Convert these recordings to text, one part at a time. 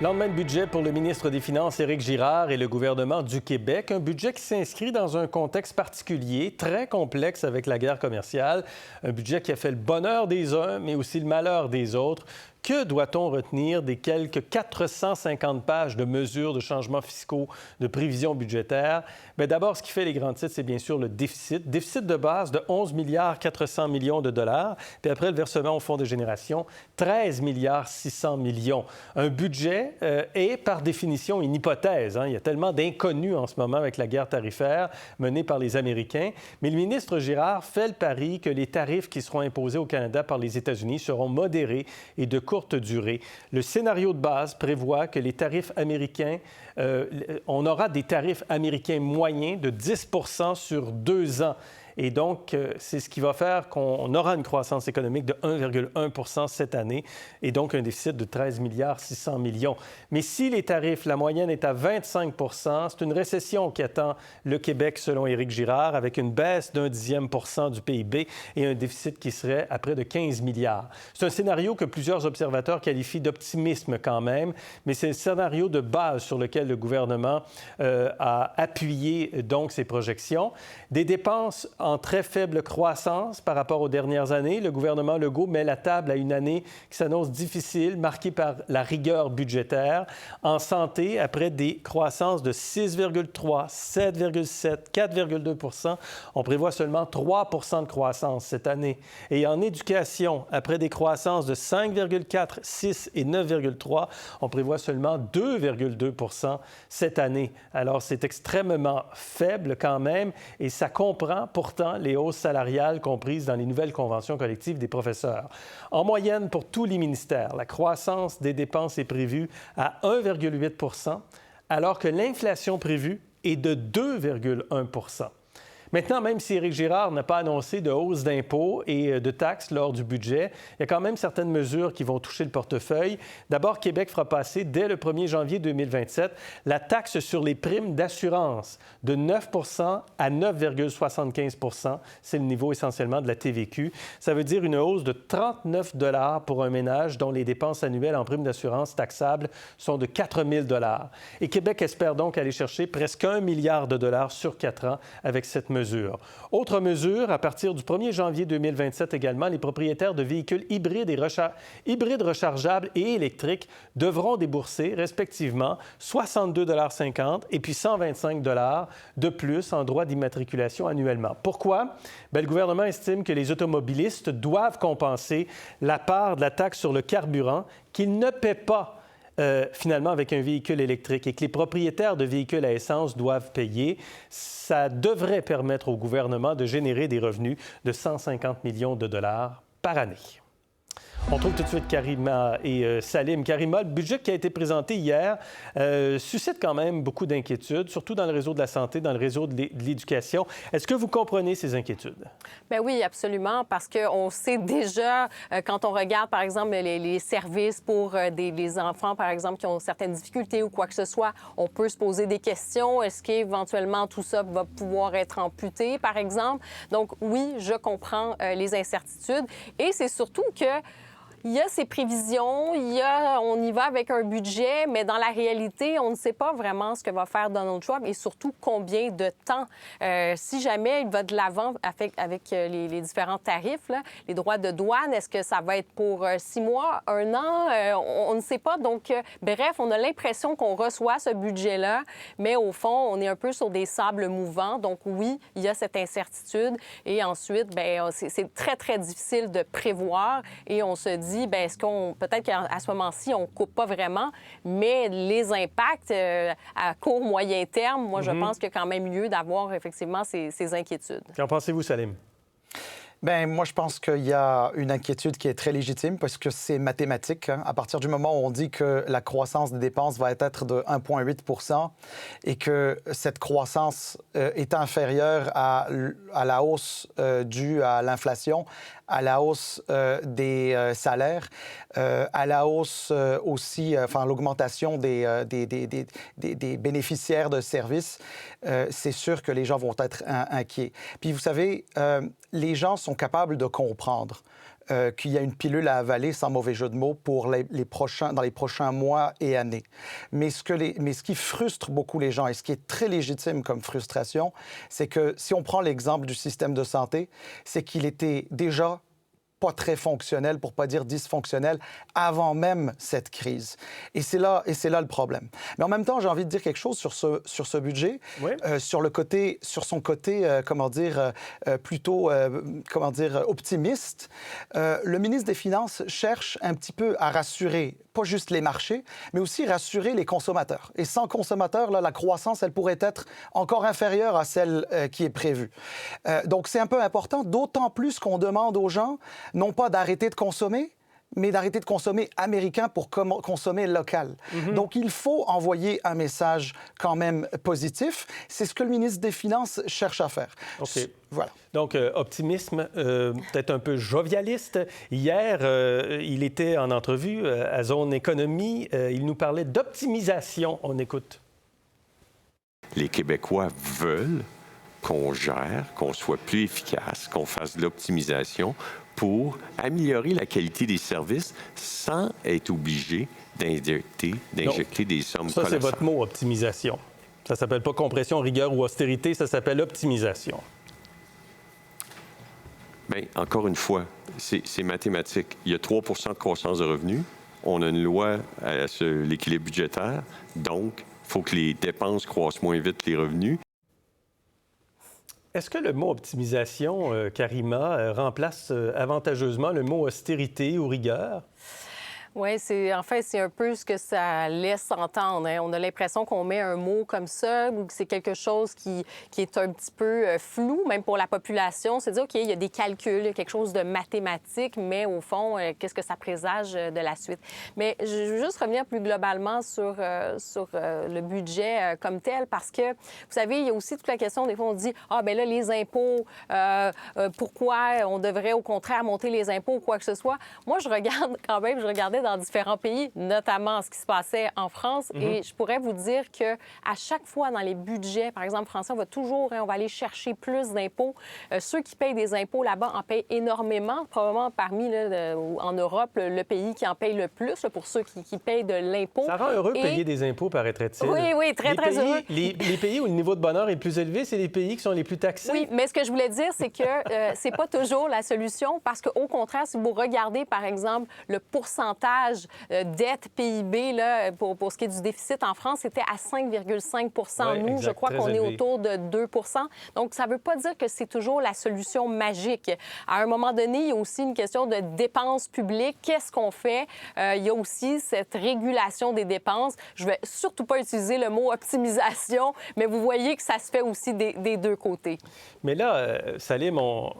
Lendemain de budget pour le ministre des Finances, Éric Girard, et le gouvernement du Québec. Un budget qui s'inscrit dans un contexte particulier, très complexe avec la guerre commerciale. Un budget qui a fait le bonheur des uns, mais aussi le malheur des autres. Que doit-on retenir des quelques 450 pages de mesures de changements fiscaux, de prévisions budgétaires? Bien, d'abord, ce qui fait les grands titres, c'est bien sûr le déficit. Déficit de base de 11 milliards 400 millions de dollars. Puis après, le versement au Fonds de génération, 13 milliards 600 millions. Un budget est, par définition, une hypothèse. Il y a tellement d'inconnus en ce moment avec la guerre tarifaire menée par les Américains. Mais le ministre Girard fait le pari que les tarifs qui seront imposés au Canada par les États-Unis seront modérés et de courte durée. Le scénario de base prévoit que les tarifs américains, on aura des tarifs américains moyens de 10 sur 2 ans. Et donc, c'est ce qui va faire qu'on aura une croissance économique de 1,1 cette année et donc un déficit de 13 milliards 600 millions. Mais si les tarifs, la moyenne est à 25 c'est une récession qui attend le Québec, selon Éric Girard, avec une baisse d'1 dixième % du PIB et un déficit qui serait à près de 15 milliards. C'est un scénario que plusieurs observateurs qualifient d'optimisme quand même, mais c'est le scénario de base sur lequel le gouvernement a appuyé donc ses projections. Des dépenses en très faible croissance par rapport aux dernières années. Le gouvernement Legault met la table à une année qui s'annonce difficile, marquée par la rigueur budgétaire. En santé, après des croissances de 6,3, 7,7, 4,2 on prévoit seulement 3 de croissance cette année. Et en éducation, après des croissances de 5,4, 6 et 9,3, on prévoit seulement 2,2 cette année. Alors, c'est extrêmement faible quand même et ça comprend pourtant les hausses salariales comprises dans les nouvelles conventions collectives des professeurs. En moyenne, pour tous les ministères, la croissance des dépenses est prévue à 1,8 alors que l'inflation prévue est de 2,1 Maintenant, même si Éric Girard n'a pas annoncé de hausse d'impôts et de taxes lors du budget, il y a quand même certaines mesures qui vont toucher le portefeuille. D'abord, Québec fera passer dès le 1er janvier 2027 la taxe sur les primes d'assurance de 9 à 9,75 C'est le niveau essentiellement de la TVQ. Ça veut dire une hausse de 39 $ pour un ménage dont les dépenses annuelles en primes d'assurance taxables sont de 4 000 $. Et Québec espère donc aller chercher presque 1 milliard de dollars sur 4 ans avec cette mesure. Autre mesure, à partir du 1er janvier 2027 également, les propriétaires de véhicules hybrides rechargeables et électriques devront débourser respectivement 62,50 $ et puis 125 $ de plus en droits d'immatriculation annuellement. Pourquoi? Bien, le gouvernement estime que les automobilistes doivent compenser la part de la taxe sur le carburant qu'ils ne paient pas finalement avec un véhicule électrique et que les propriétaires de véhicules à essence doivent payer. Ça devrait permettre au gouvernement de générer des revenus de 150 millions de dollars par année. On trouve tout de suite Karima et Salim. Karima, le budget qui a été présenté hier suscite quand même beaucoup d'inquiétudes, surtout dans le réseau de la santé, dans le réseau de l'éducation. Est-ce que vous comprenez ces inquiétudes? Bien oui, absolument, parce qu'on sait déjà, quand on regarde, par exemple, les services pour des enfants, par exemple, qui ont certaines difficultés ou quoi que ce soit, on peut se poser des questions. Est-ce qu'éventuellement tout ça va pouvoir être amputé, par exemple? Donc oui, je comprends les incertitudes. Et c'est surtout que il y a ces prévisions, on y va avec un budget, mais dans la réalité, on ne sait pas vraiment ce que va faire Donald Trump et surtout combien de temps. Si jamais il va de l'avant avec les différents tarifs, là, les droits de douane, est-ce que ça va être pour 6 mois, 1 an? On ne sait pas. Donc, bref, on a l'impression qu'on reçoit ce budget-là, mais au fond, on est un peu sur des sables mouvants. Donc, oui, il y a cette incertitude. Et ensuite, bien, c'est très, très difficile de prévoir et on se dit, bien, est-ce qu'on, peut-être qu'à ce moment-ci, on ne coupe pas vraiment, mais les impacts à court, moyen terme, moi, je pense qu'il y a quand même lieu d'avoir effectivement ces inquiétudes. Qu'en pensez-vous, Salim? Bien, moi, je pense qu'il y a une inquiétude qui est très légitime parce que c'est mathématique. À partir du moment où on dit que la croissance des dépenses va être de 1,8 et que cette croissance est inférieure à la hausse due à l'inflation, à la hausse des salaires, à la hausse aussi, l'augmentation des bénéficiaires de services, c'est sûr que les gens vont être inquiets. Puis vous savez, les gens sont capables de comprendre qu'il y a une pilule à avaler, sans mauvais jeu de mots, pour dans les prochains mois et années. Mais ce qui frustre beaucoup les gens et ce qui est très légitime comme frustration, c'est que si on prend l'exemple du système de santé, c'est qu'il était déjà pas très fonctionnel, pour pas dire dysfonctionnel, avant même cette crise. Et c'est là le problème. Mais en même temps, j'ai envie de dire quelque chose sur ce budget, oui. sur son côté, plutôt, optimiste. Le ministre des Finances cherche un petit peu à rassurer pas juste les marchés, mais aussi rassurer les consommateurs. Et sans consommateurs, là, la croissance, elle pourrait être encore inférieure à celle qui est prévue. Donc, c'est un peu important, d'autant plus qu'on demande aux gens non pas d'arrêter de consommer, mais d'arrêter de consommer américain pour consommer local. Mm-hmm. Donc, il faut envoyer un message quand même positif. C'est ce que le ministre des Finances cherche à faire. OK. Voilà. Donc, optimisme, peut-être un peu jovialiste. Hier, il était en entrevue à Zone Économie. Il nous parlait d'optimisation. On écoute. Les Québécois veulent qu'on gère, qu'on soit plus efficace, qu'on fasse de l'optimisation pour améliorer la qualité des services sans être obligé d'injecter des sommes ça, colossales. C'est votre mot, optimisation. Ça ne s'appelle pas compression, rigueur ou austérité, ça s'appelle optimisation. Bien, encore une fois, c'est mathématique. Il y a 3 de croissance de revenus. On a une loi à l'équilibre budgétaire. Donc, il faut que les dépenses croissent moins vite que les revenus. Est-ce que le mot optimisation, Karima, remplace avantageusement le mot austérité ou rigueur? Oui, c'est un peu ce que ça laisse entendre. Hein. On a l'impression qu'on met un mot comme ça ou que c'est quelque chose qui est un petit peu flou, même pour la population. C'est dire, OK, il y a des calculs, il y a quelque chose de mathématique, mais au fond, qu'est-ce que ça présage de la suite? Mais je veux juste revenir plus globalement sur le budget comme tel, parce que, vous savez, il y a aussi toute la question, des fois, on dit, bien là, les impôts, pourquoi on devrait, au contraire, monter les impôts ou quoi que ce soit? Moi, je regardais dans différents pays, notamment ce qui se passait en France. Mm-hmm. Et je pourrais vous dire qu'à chaque fois dans les budgets, par exemple, français, on va aller chercher plus d'impôts. Ceux qui payent des impôts là-bas en payent énormément, probablement parmi, en Europe, le pays qui en paye le plus, pour ceux qui payent de l'impôt. Ça rend heureux payer des impôts, paraîtrait-il. Oui, très heureux. Les pays où le niveau de bonheur est plus élevé, c'est les pays qui sont les plus taxés. Oui, mais ce que je voulais dire, c'est que c'est pas toujours la solution, parce qu'au contraire, si vous regardez, par exemple, le pourcentage dette PIB là, pour ce qui est du déficit en France, c'était à 5,5 Oui, Nous, exact, je crois qu'on est autour de 2 Donc, ça ne veut pas dire que c'est toujours la solution magique. À un moment donné, il y a aussi une question de dépenses publiques. Qu'est-ce qu'on fait? Il y a aussi cette régulation des dépenses. Je ne vais surtout pas utiliser le mot optimisation, mais vous voyez que ça se fait aussi des deux côtés. Mais là, Salim, on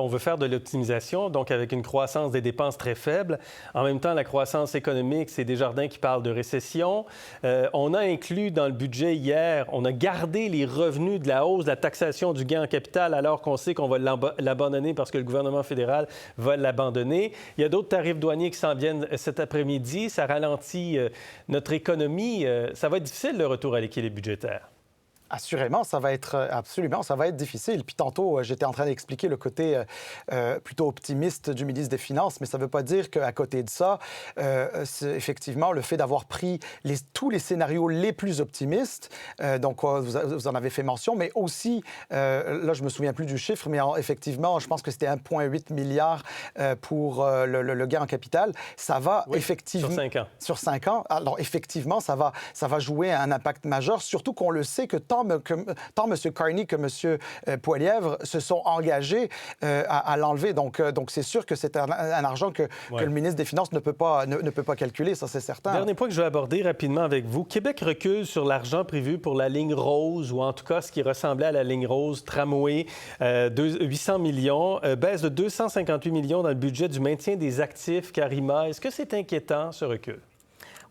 veut faire de l'optimisation, donc avec une croissance des dépenses très faible. En même temps, la croissance économique, c'est Desjardins qui parle de récession. On a inclus dans le budget hier, on a gardé les revenus de la hausse de la taxation du gain en capital alors qu'on sait qu'on va l'abandonner parce que le gouvernement fédéral va l'abandonner. Il y a d'autres tarifs douaniers qui s'en viennent cet après-midi. Ça ralentit notre économie. Ça va être difficile, le retour à l'équilibre budgétaire. Assurément, ça va être difficile. Puis tantôt, j'étais en train d'expliquer le côté plutôt optimiste du ministre des Finances, mais ça ne veut pas dire qu'à côté de ça, c'est effectivement le fait d'avoir pris tous les scénarios les plus optimistes, donc vous en avez fait mention, mais aussi, là, je ne me souviens plus du chiffre, mais effectivement, je pense que c'était 1,8 milliard pour le gain en capital. Ça va effectivement... Sur 5 ans. Sur 5 ans. Alors, effectivement, ça va jouer un impact majeur, surtout qu'on le sait que tant M. Carney que M. Poilievre se sont engagés à l'enlever. Donc c'est sûr que c'est un argent que le ministre des Finances ne peut pas calculer, ça c'est certain. Dernier point que je vais aborder rapidement avec vous. Québec recule sur l'argent prévu pour la ligne rose, ou en tout cas ce qui ressemblait à la ligne rose, tramway, 800 millions, baisse de 258 millions dans le budget du maintien des actifs, Karima. Est-ce que c'est inquiétant, ce recul?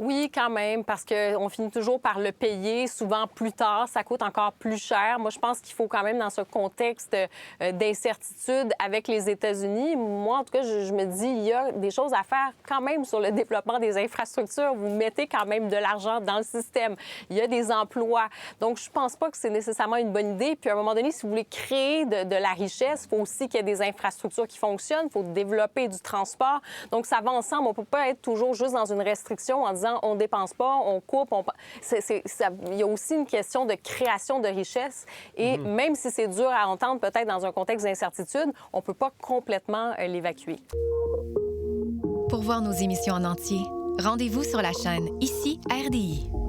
Oui, quand même, parce qu'on finit toujours par le payer, souvent plus tard, ça coûte encore plus cher. Moi, je pense qu'il faut quand même, dans ce contexte d'incertitude avec les États-Unis, moi, en tout cas, je me dis, il y a des choses à faire quand même sur le développement des infrastructures. Vous mettez quand même de l'argent dans le système. Il y a des emplois. Donc, je pense pas que c'est nécessairement une bonne idée. Puis, à un moment donné, si vous voulez créer de la richesse, il faut aussi qu'il y ait des infrastructures qui fonctionnent. Il faut développer du transport. Donc, ça va ensemble. On peut pas être toujours juste dans une restriction en disant on dépense pas, on coupe. Il y a aussi une question de création de richesse. Et même si c'est dur à entendre, peut-être dans un contexte d'incertitude, on ne peut pas complètement l'évacuer. Pour voir nos émissions en entier, rendez-vous sur la chaîne Ici RDI.